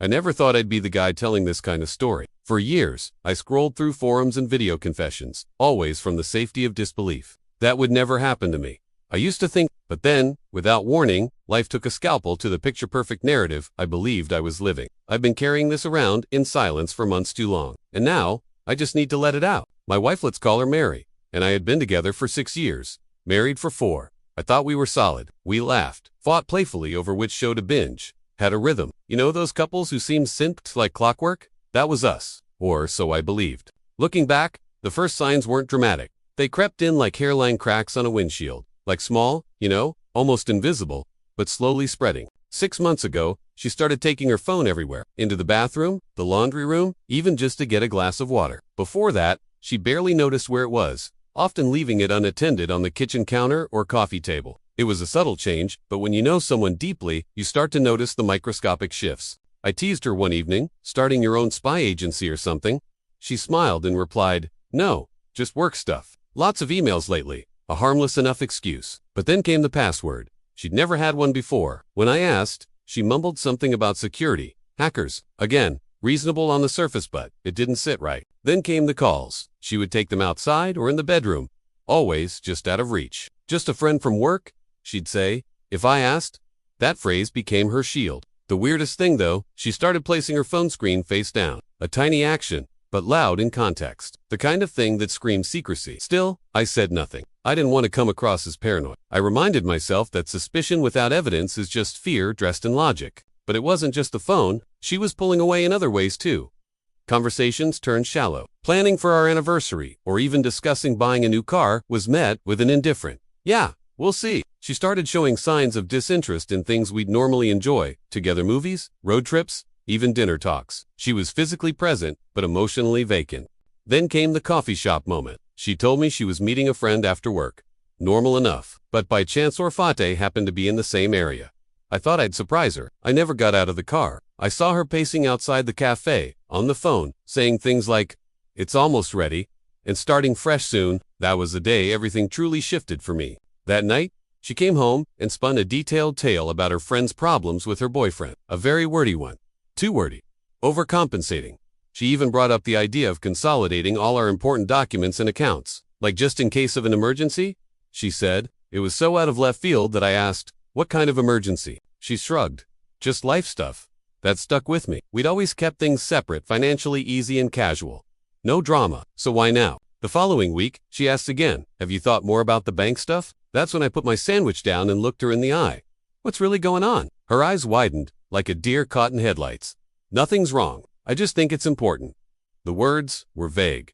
I never thought I'd be the guy telling this kind of story. For years, I scrolled through forums and video confessions, always from the safety of disbelief. That would never happen to me. I used to think, but then, without warning, life took a scalpel to the picture-perfect narrative I believed I was living. I've been carrying this around in silence for months too long, and now, I just need to let it out. My wife, let's call her Mary, and I had been together for 6 years, married for 4. I thought we were solid. We laughed, fought playfully over which show to binge, had a rhythm. You know those couples who seem synced like clockwork? That was us, or so I believed. Looking back, the first signs weren't dramatic. They crept in like hairline cracks on a windshield. Like small, almost invisible, but slowly spreading. 6 months ago, she started taking her phone everywhere, into the bathroom, the laundry room, even just to get a glass of water. Before that, she barely noticed where it was, often leaving it unattended on the kitchen counter or coffee table. It was a subtle change, but when you know someone deeply, you start to notice the microscopic shifts. I teased her one evening, starting your own spy agency or something. She smiled and replied, "No, just work stuff. Lots of emails lately." A harmless enough excuse. But then came the password. She'd never had one before. When I asked, she mumbled something about security. Hackers. Again, reasonable on the surface, but it didn't sit right. Then came the calls. She would take them outside or in the bedroom. Always just out of reach. "Just a friend from work?" she'd say. If I asked, that phrase became her shield. The weirdest thing though, she started placing her phone screen face down. A tiny action, but loud in context. The kind of thing that screams secrecy. Still, I said nothing. I didn't want to come across as paranoid. I reminded myself that suspicion without evidence is just fear dressed in logic. But it wasn't just the phone. She was pulling away in other ways too. Conversations turned shallow. Planning for our anniversary, or even discussing buying a new car, was met with an indifferent, "Yeah, we'll see." She started showing signs of disinterest in things we'd normally enjoy, together movies, road trips, even dinner talks. She was physically present, but emotionally vacant. Then came the coffee shop moment. She told me she was meeting a friend after work. Normal enough, but by chance or fate happened to be in the same area. I thought I'd surprise her. I never got out of the car. I saw her pacing outside the cafe, on the phone, saying things like, "It's almost ready," and "starting fresh soon." That was the day everything truly shifted for me. That night, she came home and spun a detailed tale about her friend's problems with her boyfriend. A very wordy one. Too wordy. Overcompensating. She even brought up the idea of consolidating all our important documents and accounts. Like just in case of an emergency? She said. It was so out of left field that I asked, "What kind of emergency?" She shrugged. "Just life stuff." That stuck with me. We'd always kept things separate, financially easy and casual. No drama, so why now? The following week, she asked again, "Have you thought more about the bank stuff?" That's when I put my sandwich down and looked her in the eye. "What's really going on?" Her eyes widened, like a deer caught in headlights. "Nothing's wrong. I just think it's important." The words were vague.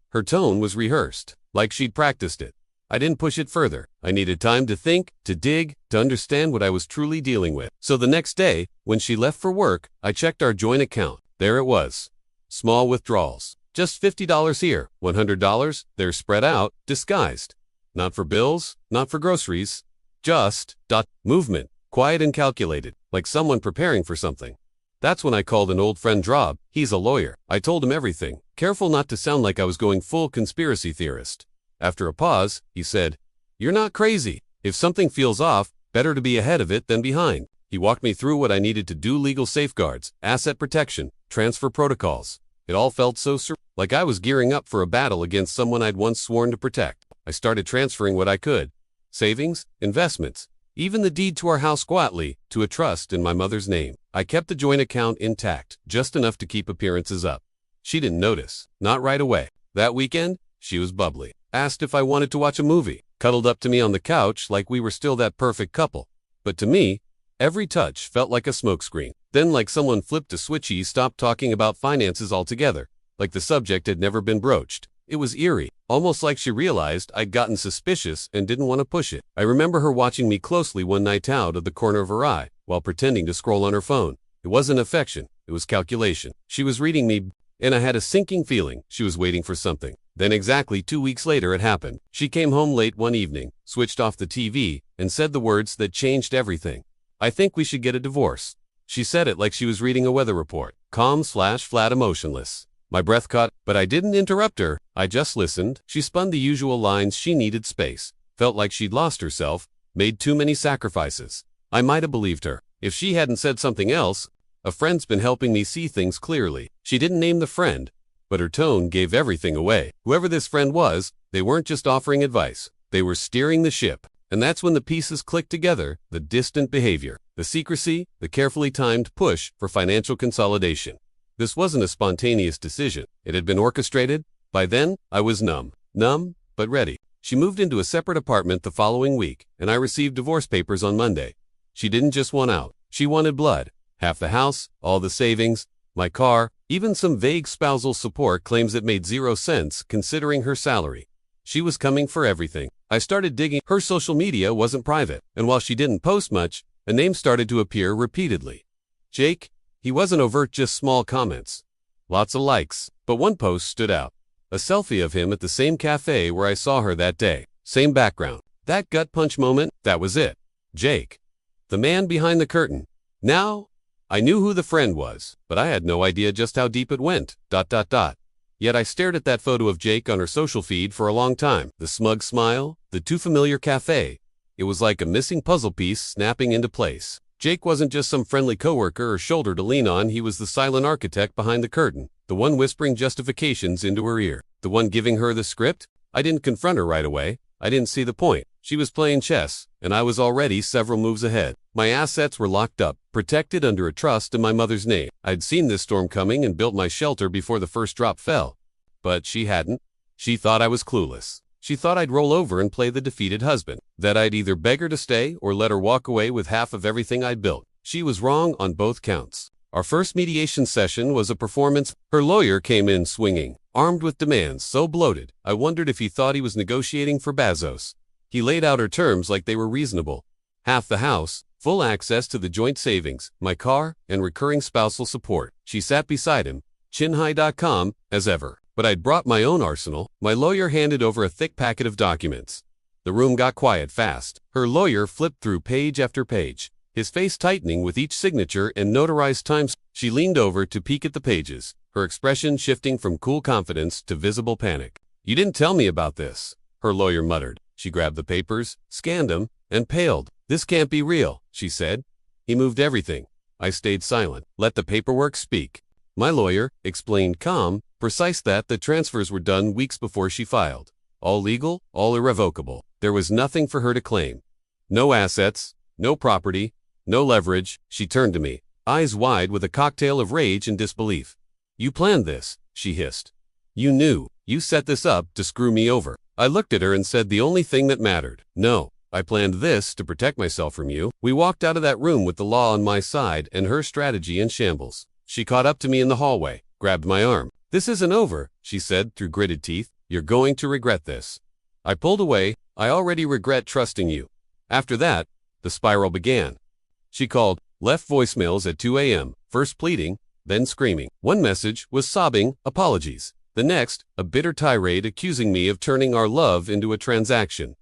Her tone was rehearsed, like she'd practiced it. I didn't push it further. I needed time to think, to dig, to understand what I was truly dealing with. So the next day, when she left for work, I checked our joint account. There it was. Small withdrawals. Just $50 here, $100 there, spread out, disguised. Not for bills, not for groceries. Just, movement, quiet and calculated, like someone preparing for something. That's when I called an old friend Rob. He's a lawyer. I told him everything, careful not to sound like I was going full conspiracy theorist. After a pause, he said, "You're not crazy. If something feels off, better to be ahead of it than behind." He walked me through what I needed to do: legal safeguards, asset protection, transfer protocols. It all felt so like I was gearing up for a battle against someone I'd once sworn to protect. I started transferring what I could. Savings, investments, even the deed to our house quietly, to a trust in my mother's name. I kept the joint account intact, just enough to keep appearances up. She didn't notice, not right away. That weekend, she was bubbly. Asked if I wanted to watch a movie, cuddled up to me on the couch like we were still that perfect couple. But to me, every touch felt like a smokescreen. Then like someone flipped a switch, he stopped talking about finances altogether, like the subject had never been broached. It was eerie, almost like she realized I'd gotten suspicious and didn't want to push it. I remember her watching me closely one night out of the corner of her eye, while pretending to scroll on her phone. It wasn't affection, it was calculation. She was reading me, and I had a sinking feeling she was waiting for something. Then exactly 2 weeks later it happened. She came home late one evening, switched off the TV, and said the words that changed everything. "I think we should get a divorce." She said it like she was reading a weather report, calm/flat emotionless. My breath caught, but I didn't interrupt her. I just listened. She spun the usual lines. She needed space. Felt like she'd lost herself, made too many sacrifices. I might have believed her. If she hadn't said something else, A friend's been helping me see things clearly. She didn't name the friend, but her tone gave everything away. Whoever this friend was, they weren't just offering advice. They were steering the ship. And that's when the pieces clicked together, the distant behavior, the secrecy, the carefully timed push for financial consolidation. This wasn't a spontaneous decision. It had been orchestrated. By then, I was numb, but ready. She moved into a separate apartment the following week, and I received divorce papers on Monday. She didn't just want out. She wanted blood. Half the house, all the savings, my car, even some vague spousal support claims it made 0 sense considering her salary. She was coming for everything. I started digging. Her social media wasn't private, and while she didn't post much, a name started to appear repeatedly. Jake, he wasn't overt, just small comments. Lots of likes, but one post stood out. A selfie of him at the same cafe where I saw her that day. Same background. That gut punch moment, that was it. Jake. The man behind the curtain. Now, I knew who the friend was, but I had no idea just how deep it went. Yet I stared at that photo of Jake on her social feed for a long time. The smug smile, the too familiar cafe. It was like a missing puzzle piece snapping into place. Jake wasn't just some friendly coworker or shoulder to lean on. He was the silent architect behind the curtain, the one whispering justifications into her ear, the one giving her the script. I didn't confront her right away. I didn't see the point. She was playing chess, and I was already several moves ahead. My assets were locked up, protected under a trust in my mother's name. I'd seen this storm coming and built my shelter before the first drop fell. But she hadn't. She thought I was clueless. She thought I'd roll over and play the defeated husband, that I'd either beg her to stay or let her walk away with half of everything I'd built. She was wrong on both counts. Our first mediation session was a performance. Her lawyer came in swinging, armed with demands so bloated, I wondered if he thought he was negotiating for Bezos. He laid out her terms like they were reasonable. Half the house, full access to the joint savings, my car, and recurring spousal support. She sat beside him, chinhigh.com, as ever. But I'd brought my own arsenal. My lawyer handed over a thick packet of documents. The room got quiet fast. Her lawyer flipped through page after page, his face tightening with each signature and notarized times. She leaned over to peek at the pages, her expression shifting from cool confidence to visible panic. "You didn't tell me about this," her lawyer muttered. She grabbed the papers, scanned them, and paled. "This can't be real," she said. "He moved everything." I stayed silent. Let the paperwork speak. My lawyer explained calm, precise that the transfers were done weeks before she filed. All legal, all irrevocable. There was nothing for her to claim. No assets, no property, no leverage. She turned to me, eyes wide with a cocktail of rage and disbelief. "You planned this," she hissed. "You knew. You set this up to screw me over." I looked at her and said the only thing that mattered. "No, I planned this to protect myself from you." We walked out of that room with the law on my side and her strategy in shambles. She caught up to me in the hallway, grabbed my arm. "This isn't over," she said through gritted teeth. "You're going to regret this." I pulled away. "I already regret trusting you." After that, the spiral began. She called, left voicemails at 2 a.m., first pleading, then screaming. One message was sobbing apologies. The next, a bitter tirade accusing me of turning our love into a transaction.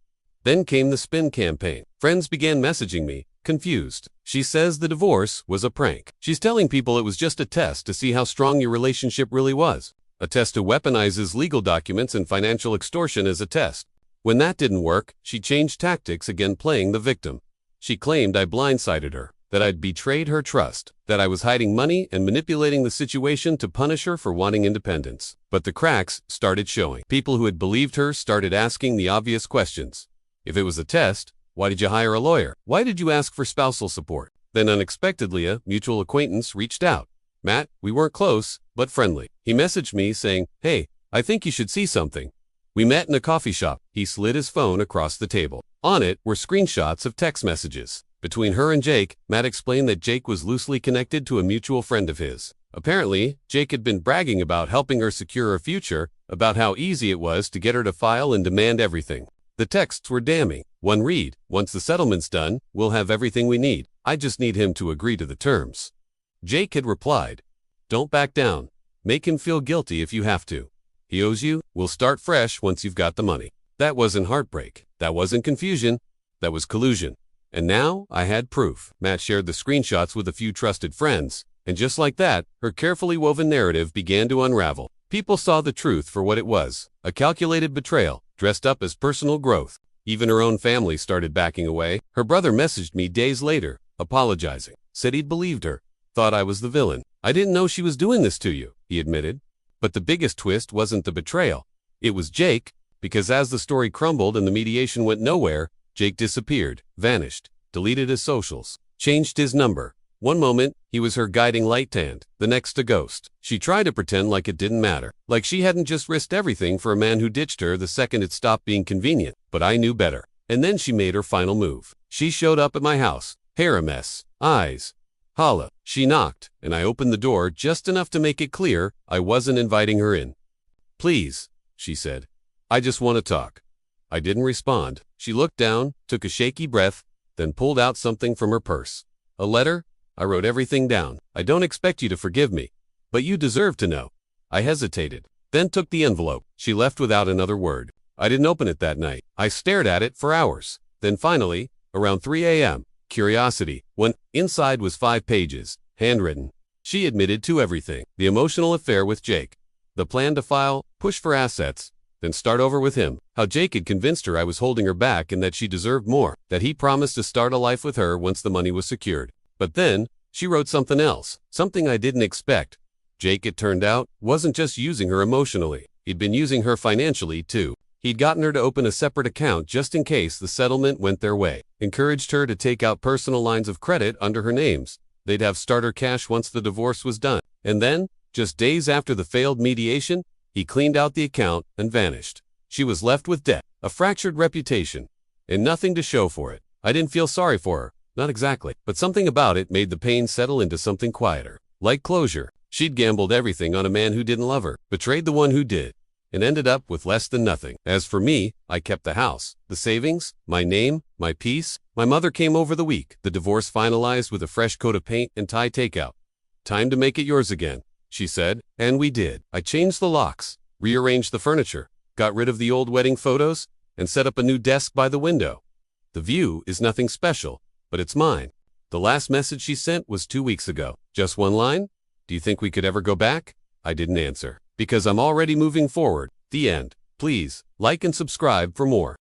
Then came the spin campaign. Friends began messaging me, confused. "She says the divorce was a prank. She's telling people it was just a test to see how strong your relationship really was. A test to weaponizes legal documents and financial extortion as a test." When that didn't work, she changed tactics again, playing the victim. She claimed I blindsided her, that I'd betrayed her trust, that I was hiding money and manipulating the situation to punish her for wanting independence. But the cracks started showing. People who had believed her started asking the obvious questions. If it was a test, why did you hire a lawyer? Why did you ask for spousal support? Then unexpectedly, a mutual acquaintance reached out. "Matt, we weren't close, but friendly." He messaged me saying, "Hey, I think you should see something." We met in a coffee shop. He slid his phone across the table. On it were screenshots of text messages. Between her and Jake, Matt explained that Jake was loosely connected to a mutual friend of his. Apparently, Jake had been bragging about helping her secure her future, about how easy it was to get her to file and demand everything. The texts were damning. One read, "Once the settlement's done, we'll have everything we need. I just need him to agree to the terms." Jake had replied, "Don't back down. Make him feel guilty if you have to. He owes you. We'll start fresh once you've got the money." That wasn't heartbreak. That wasn't confusion. That was collusion. And now I had proof. Matt shared the screenshots with a few trusted friends, and just like that, her carefully woven narrative began to unravel. People saw the truth for what it was, a calculated betrayal, dressed up as personal growth. Even her own family started backing away. Her brother messaged me days later, apologizing, said he'd believed her, thought I was the villain. I didn't know she was doing this to you, he admitted. But the biggest twist wasn't the betrayal. It was Jake, because as the story crumbled and the mediation went nowhere, Jake disappeared, vanished, deleted his socials, changed his number. One moment, he was her guiding light hand, the next a ghost. She tried to pretend like it didn't matter, like she hadn't just risked everything for a man who ditched her the second it stopped being convenient. But I knew better. And then she made her final move. She showed up at my house, hair a mess, eyes holla. She knocked, and I opened the door just enough to make it clear I wasn't inviting her in. "Please," she said. "I just want to talk." I didn't respond. She looked down, took a shaky breath, then pulled out something from her purse. "A letter?" I wrote everything down. "I don't expect you to forgive me, but you deserve to know." I hesitated, then took the envelope. She left without another word. I didn't open it that night. I stared at it for hours. Then finally, around 3 a.m., curiosity, when inside was 5 pages, handwritten. She admitted to everything. The emotional affair with Jake, the plan to file, push for assets, then start over with him. How Jake had convinced her I was holding her back and that she deserved more, that he promised to start a life with her once the money was secured. But then, she wrote something else, something I didn't expect. Jake, it turned out, wasn't just using her emotionally. He'd been using her financially, too. He'd gotten her to open a separate account just in case the settlement went their way, encouraged her to take out personal lines of credit under her names. They'd have starter cash once the divorce was done. And then, just days after the failed mediation, he cleaned out the account and vanished. She was left with debt, a fractured reputation, and nothing to show for it. I didn't feel sorry for her, not exactly, but something about it made the pain settle into something quieter, like closure. She'd gambled everything on a man who didn't love her, betrayed the one who did, and ended up with less than nothing. As for me, I kept the house, the savings, my name, my peace. My mother came over the week, the divorce finalized with a fresh coat of paint and Thai takeout. "Time to make it yours again," she said, and we did. I changed the locks, rearranged the furniture, got rid of the old wedding photos, and set up a new desk by the window. The view is nothing special, but it's mine. The last message she sent was 2 weeks ago. Just one line: "Do you think we could ever go back?" I didn't answer. Because I'm already moving forward. The end. Please, like and subscribe for more.